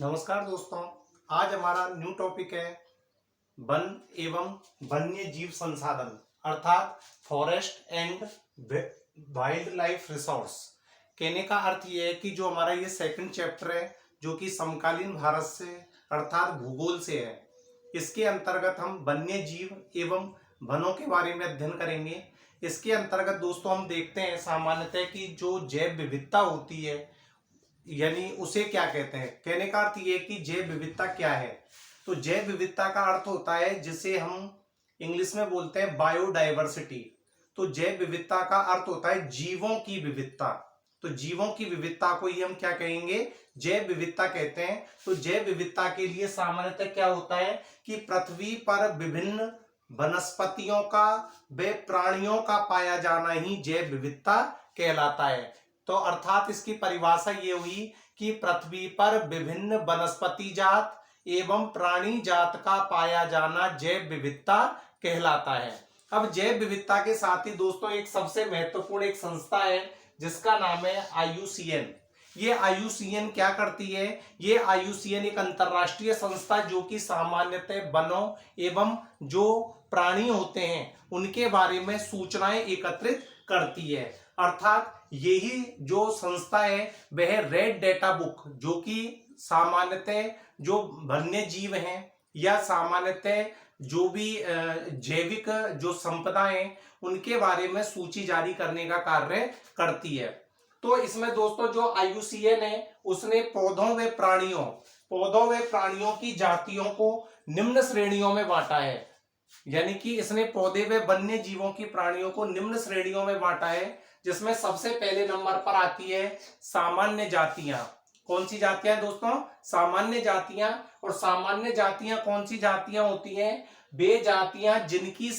नमस्कार दोस्तों। आज हमारा न्यू टॉपिक है वन एवं वन्य जीव संसाधन अर्थात forest and wild life resource. कहने का अर्थ ये है कि जो हमारा ये सेकंड चैप्टर है जो कि समकालीन भारत से अर्थात भूगोल से है, इसके अंतर्गत हम वन्य जीव एवं वनों के बारे में अध्ययन करेंगे। इसके अंतर्गत दोस्तों हम देखते हैं सामान्यतः कि जो जैव विविधता होती है यानी उसे क्या कहते हैं। कहने का अर्थ ये कि जैव विविधता क्या है। तो जैव विविधता का अर्थ होता है जिसे हम इंग्लिश में बोलते हैं बायोडाइवर्सिटी। तो जैव विविधता का अर्थ होता है जीवों की विविधता। तो जीवों की विविधता को ही हम क्या कहेंगे, जैव विविधता कहते हैं। तो जैव विविधता के लिए सामान्यतः क्या होता है कि पृथ्वी पर विभिन्न वनस्पतियों का व प्राणियों का पाया जाना ही जैव विविधता कहलाता है। तो अर्थात इसकी परिभाषा ये हुई कि पृथ्वी पर विभिन्न वनस्पति जात एवं प्राणी जात का पाया जाना जैव विविधता कहलाता है। अब जैव विविधता के साथ ही दोस्तों एक सबसे महत्वपूर्ण एक संस्था है जिसका नाम है IUCN। ये IUCN क्या करती है, ये IUCN एक अंतरराष्ट्रीय संस्था जो कि सामान्यतः वनों एवं जो प्राणी होते हैं उनके बारे में सूचनाएं एकत्रित करती है। अर्थात यही जो संस्था है वह रेड डेटा बुक जो कि सामान्यतः जो वन्य जीव हैं या सामान्यतः जो भी जैविक जो संपदा है उनके बारे में सूची जारी करने का कार्य करती है। तो इसमें दोस्तों जो IUCN है उसने पौधों व प्राणियों की जातियों को निम्न श्रेणियों में बांटा है। यानी कि इसने पौधे व वन्य जीवों की प्राणियों को निम्न श्रेणियों में बांटा है, जिसमें सबसे पहले नंबर पर आती है सामान्य जातियां। कौन सी जातियां दोस्तों, सामान्य जातियां। और सामान्य जातियां कौन सी जातियां होती हैं, वे जातियां जिनकी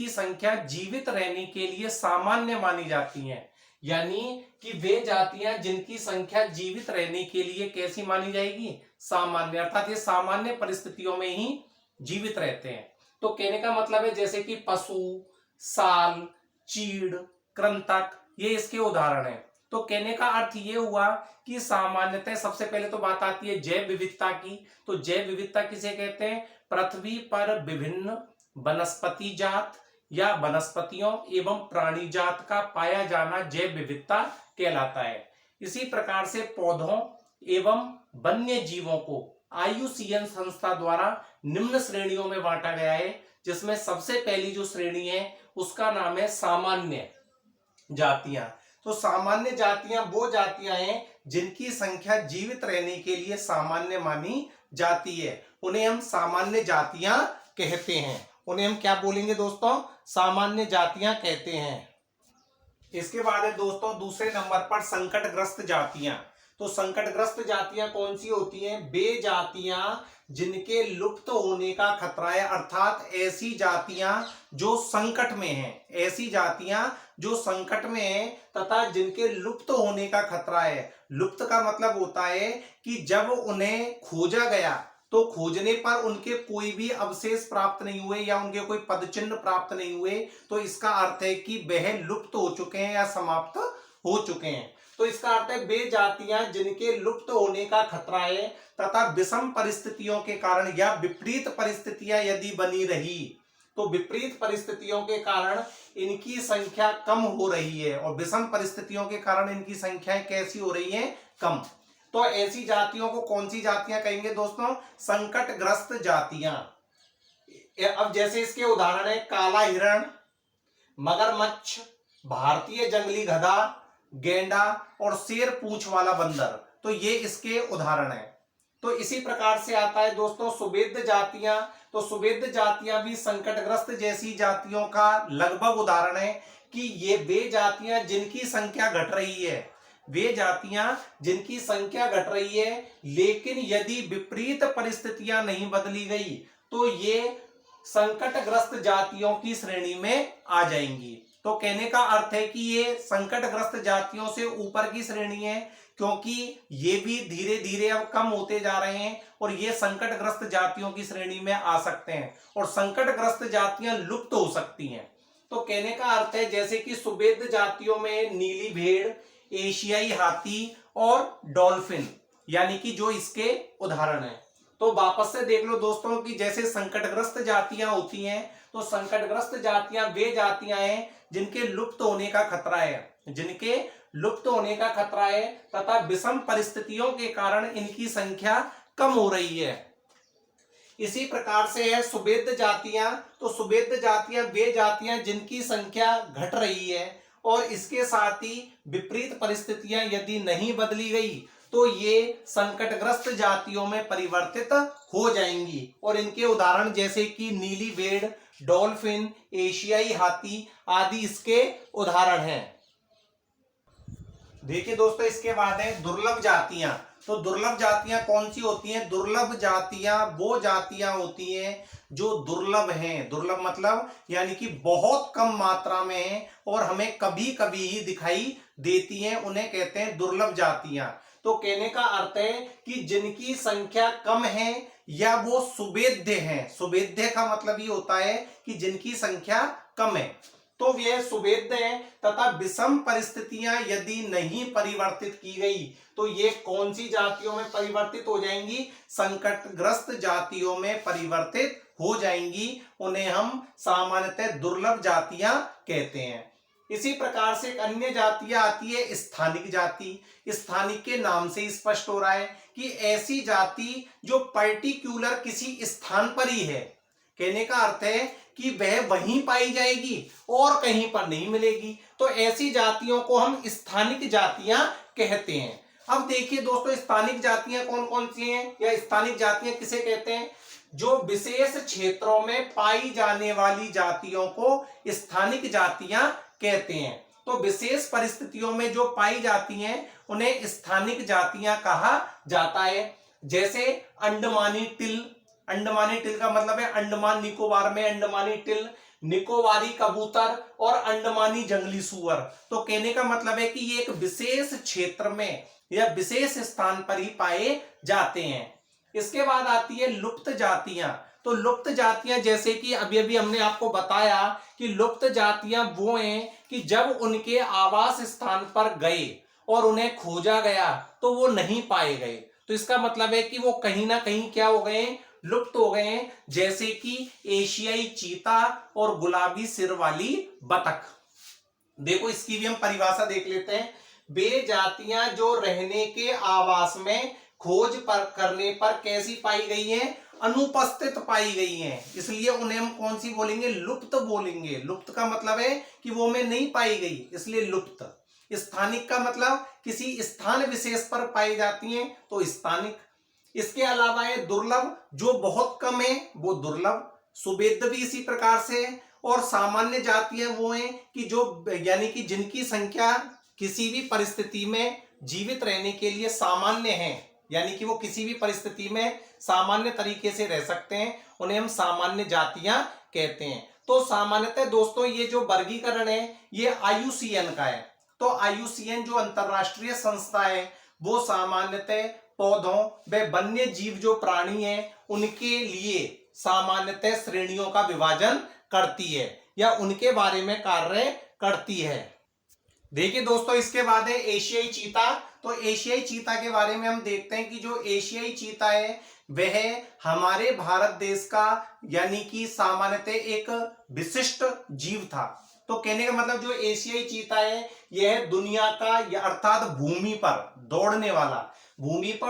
संख्या जीवित रहने के लिए सामान्य मानी जाती हैं। यानी कि वे जातियां जिनकी संख्या जीवित रहने के लिए कैसी मानी जाएगी, सामान्य। अर्थात ये सामान्य परिस्थितियों में ही जीवित रहते हैं। तो कहने का मतलब है जैसे कि पशु, साल, चीड़, कृंतक, ये इसके उदाहरण हैं। तो कहने का अर्थ ये हुआ कि सामान्यतः सबसे पहले तो बात आती है जैव विविधता की। तो जैव विविधता किसे कहते हैं, पृथ्वी पर विभिन्न वनस्पति जात या वनस्पतियों एवं प्राणी जात का पाया जाना जैव विविधता कहलाता है। इसी प्रकार से पौधों एवं वन्य जीवों को IUCN संस्था द्वारा निम्न श्रेणियों में बांटा गया है, जिसमें सबसे पहली जो श्रेणी है उसका नाम है सामान्य जातियां। तो सामान्य जातियां वो जातियां हैं जिनकी संख्या जीवित रहने के लिए सामान्य मानी जाती है, उन्हें हम सामान्य जातियां कहते हैं। उन्हें हम क्या बोलेंगे दोस्तों, सामान्य जातियां कहते हैं। इसके बाद है दोस्तों दूसरे नंबर पर संकटग्रस्त जातियां। तो संकटग्रस्त जातियां कौन सी होती हैं, वे जातियां जिनके लुप्त होने का खतरा है। अर्थात ऐसी जातियां जो संकट में हैं, ऐसी जातियां जो संकट में हैं तथा जिनके लुप्त होने का खतरा है। लुप्त का मतलब होता है कि जब उन्हें खोजा गया तो खोजने पर उनके कोई भी अवशेष प्राप्त नहीं हुए या उनके कोई पदचिन्ह प्राप्त नहीं हुए, तो इसका अर्थ है कि वह लुप्त हो चुके हैं या समाप्त हो चुके हैं। तो इसका अर्थ है वे जातियां जिनके लुप्त होने का खतरा है तथा विषम परिस्थितियों के कारण या विपरीत परिस्थितियां यदि बनी रही तो विपरीत परिस्थितियों के कारण इनकी संख्या कम हो रही है, और विषम परिस्थितियों के कारण इनकी संख्याएं कैसी हो रही हैं, कम। तो ऐसी जातियों को कौन सी जातियां कहेंगे दोस्तों, संकटग्रस्त जातियां। अब जैसे इसके उदाहरण है काला हिरण, मगरमच्छ, भारतीय जंगली गधा, गेंडा और शेर पूंछ वाला बंदर। तो ये इसके उदाहरण हैं। तो इसी प्रकार से आता है दोस्तों सुवेद्य जातियां। तो सुवेद्य जातियां भी संकटग्रस्त जैसी जातियों का लगभग उदाहरण है कि ये वे जातियां जिनकी संख्या घट रही है, वे जातियां जिनकी संख्या घट रही है, लेकिन यदि विपरीत परिस्थितियां नहीं बदली गई तो ये संकटग्रस्त जातियों की श्रेणी में आ जाएंगी। तो कहने का अर्थ है कि ये संकटग्रस्त जातियों से ऊपर की श्रेणी है, क्योंकि ये भी धीरे धीरे अब कम होते जा रहे हैं और ये संकटग्रस्त जातियों की श्रेणी में आ सकते हैं, और संकटग्रस्त जातियां लुप्त हो सकती हैं। तो कहने का अर्थ है जैसे कि सुवेद्य जातियों में नीली भेड़, एशियाई हाथी और डॉल्फिन, यानी कि जो इसके उदाहरण है। तो वापस से देख लो दोस्तों कि जैसे संकटग्रस्त जातियां होती हैं, तो संकटग्रस्त जातियां वे जातियां हैं जिनके लुप्त होने का खतरा है, जिनके लुप्त होने का खतरा है तथा विषम परिस्थितियों के कारण इनकी संख्या कम हो रही है। इसी प्रकार से है सुवेद्य जातियां। तो सुवेद्य जातियां वे जातियां जिनकी संख्या घट रही है और इसके साथ ही विपरीत परिस्थितियां यदि नहीं बदली गई तो ये संकटग्रस्त जातियों में परिवर्तित हो जाएंगी। और इनके उदाहरण जैसे कि नीली भेड़, डॉल्फिन, एशियाई हाथी आदि इसके उदाहरण हैं। देखिए दोस्तों, इसके बाद है दुर्लभ जातियां। तो दुर्लभ जातियां कौन सी होती हैं? दुर्लभ जातियां वो जातियां होती हैं जो दुर्लभ हैं। दुर्लभ मतलब यानी कि बहुत कम मात्रा में है और हमें कभी कभी ही दिखाई देती हैं, उन्हें कहते हैं दुर्लभ जातियां। तो कहने का अर्थ है कि जिनकी संख्या कम है या वो सुवेद्य हैं। सुवेद्य का मतलब ये होता है कि जिनकी संख्या कम है, तो यह सुवेद्य है तथा विषम परिस्थितियां यदि नहीं परिवर्तित की गई तो ये कौन सी जातियों में परिवर्तित हो जाएंगी? संकटग्रस्त जातियों में परिवर्तित हो जाएंगी। उन्हें हम सामान्यतः दुर्लभ जातियां कहते हैं। इसी प्रकार से एक अन्य जातियां आती है स्थानिक जाति। स्थानिक के नाम से स्पष्ट हो रहा है कि ऐसी जाति जो पर्टिकुलर किसी स्थान पर ही है। कहने का अर्थ है कि वह वहीं पाई जाएगी और कहीं पर नहीं मिलेगी। तो ऐसी जातियों को हम स्थानिक जातियां कहते हैं। अब देखिए दोस्तों, स्थानिक जातियां कौन कौन सी हैं या स्थानिक जातियां किसे कहते हैं? जो विशेष क्षेत्रों में पाई जाने वाली जातियों को स्थानिक जातियां कहते हैं। तो विशेष परिस्थितियों में जो पाई जाती हैं उन्हें स्थानिक जातियां कहा जाता है। जैसे अंडमानी टिल। अंडमानी टिल का मतलब है अंडमान निकोबार में अंडमानी टिल, निकोबारी कबूतर और अंडमानी जंगली सुअर। तो कहने का मतलब है कि ये एक विशेष क्षेत्र में या विशेष स्थान पर ही पाए जाते हैं। इसके बाद आती है लुप्त जातियां। तो लुप्त जातियां जैसे कि अभी अभी हमने आपको बताया कि लुप्त जातियां वो हैं कि जब उनके आवास स्थान पर गए और उन्हें खोजा गया तो वो नहीं पाए गए। तो इसका मतलब है कि वो कहीं ना कहीं क्या हो गए? लुप्त हो गए हैं। जैसे कि एशियाई चीता और गुलाबी सिर वाली बतख। देखो इसकी भी हम परिभाषा देख लेते हैं। वे जातियां जो रहने के आवास में खोज करने पर कैसी पाई गई हैं? अनुपस्थित पाई गई हैं। इसलिए उन्हें हम कौन सी बोलेंगे? लुप्त बोलेंगे। लुप्त का मतलब है कि वो में नहीं पाई गई, इसलिए लुप्त। स्थानिक का मतलब किसी स्थान विशेष पर पाई जाती हैं, तो स्थानिक। इसके अलावा है दुर्लभ, जो बहुत कम है वो दुर्लभ। सुवेद्य भी इसी प्रकार से है। और सामान्य जातियां वो हैं कि जो यानी कि जिनकी संख्या किसी भी परिस्थिति में जीवित रहने के लिए सामान्य है, यानी कि वो किसी भी परिस्थिति में सामान्य तरीके से रह सकते हैं, उन्हें हम सामान्य जातियां कहते हैं। तो सामान्यतः दोस्तों ये जो वर्गीकरण है ये IUCN का है। तो IUCN जो अंतरराष्ट्रीय संस्था है वो सामान्यतः पौधों व वन्य जीव जो प्राणी है उनके लिए सामान्यतः श्रेणियों का विभाजन करती है या उनके बारे में कार्य करती है। देखिए दोस्तों, इसके बाद है एशियाई चीता। तो एशियाई चीता के बारे में हम देखते हैं कि जो एशियाई चीता है वह हमारे भारत देश का यानी कि सामान्यतः एक विशिष्ट जीव था। तो कहने का मतलब जो एशियाई चीता है यह दुनिया का अर्थात भूमि पर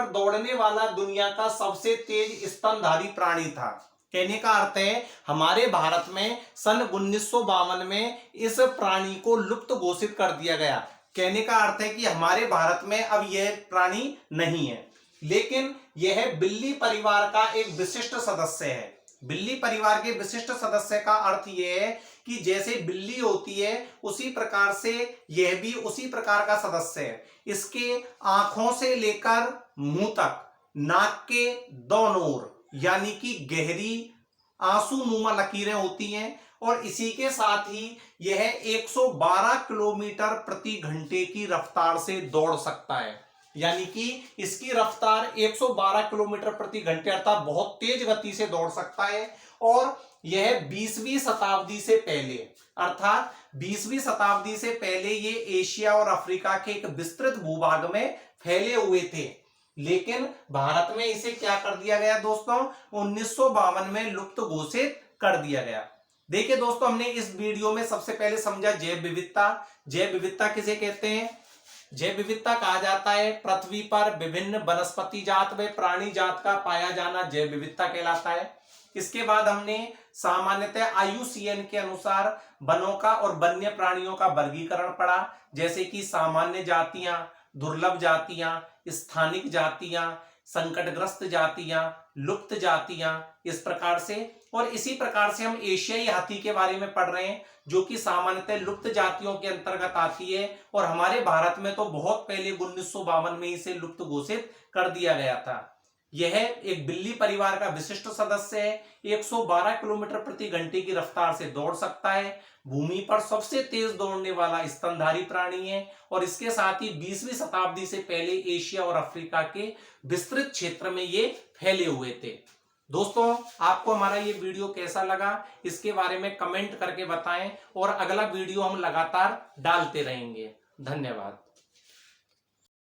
दौड़ने वाला दुनिया का सबसे तेज स्तनधारी प्राणी था। कहने का अर्थ है हमारे भारत में सन 1952 में इस प्राणी को लुप्त घोषित कर दिया गया। कहने का अर्थ है कि हमारे भारत में अब यह प्राणी नहीं है, लेकिन यह बिल्ली परिवार का एक विशिष्ट सदस्य है। बिल्ली परिवार के विशिष्ट सदस्य का अर्थ यह है कि जैसे बिल्ली होती है उसी प्रकार से यह भी उसी प्रकार का सदस्य है। इसके आंखों से लेकर मुंह तक नाक के दोनों ओर यानी कि गहरी आंसूनुमा लकीरें होती हैं और इसी के साथ ही यह 112 किलोमीटर प्रति घंटे की रफ्तार से दौड़ सकता है। यानी कि इसकी रफ्तार 112 किलोमीटर प्रति घंटे अर्थात बहुत तेज गति से दौड़ सकता है। और यह 20वीं शताब्दी से पहले अर्थात 20वीं शताब्दी से पहले ये एशिया और अफ्रीका के एक विस्तृत भूभाग में फैले हुए थे, लेकिन भारत में इसे क्या कर दिया गया दोस्तों, 1952 में लुप्त घोषित कर दिया गया। देखिए दोस्तों, हमने इस वीडियो में सबसे पहले समझा जैव विविधता। जैव विविधता किसे कहते हैं? जैव विविधता कहा जाता है पृथ्वी पर विभिन्न वनस्पति जात व प्राणी जात का पाया जाना जैव विविधता कहलाता है। इसके बाद हमने सामान्यतः IUCN के अनुसार वनों का और वन्य प्राणियों का वर्गीकरण पढ़ा, जैसे कि सामान्य जातियां, दुर्लभ जातियां, स्थानिक जातियां, संकटग्रस्त जातियां, लुप्त जातियां, इस प्रकार से। और इसी प्रकार से हम एशियाई हाथी के बारे में पढ़ रहे हैं, जो कि सामान्यतः लुप्त जातियों के अंतर्गत आती है, और हमारे भारत में तो बहुत पहले 1952 में इसे लुप्त घोषित कर दिया गया था। यह एक बिल्ली परिवार का विशिष्ट सदस्य है, 112 किलोमीटर प्रति घंटे की रफ्तार से दौड़ सकता है, भूमि पर सबसे तेज दौड़ने वाला स्तनधारी प्राणी है, और इसके साथ ही 20वीं शताब्दी से पहले एशिया और अफ्रीका के विस्तृत क्षेत्र में ये फैले हुए थे। दोस्तों, आपको हमारा ये वीडियो कैसा लगा इसके बारे में कमेंट करके बताएं, और अगला वीडियो हम लगातार डालते रहेंगे। धन्यवाद।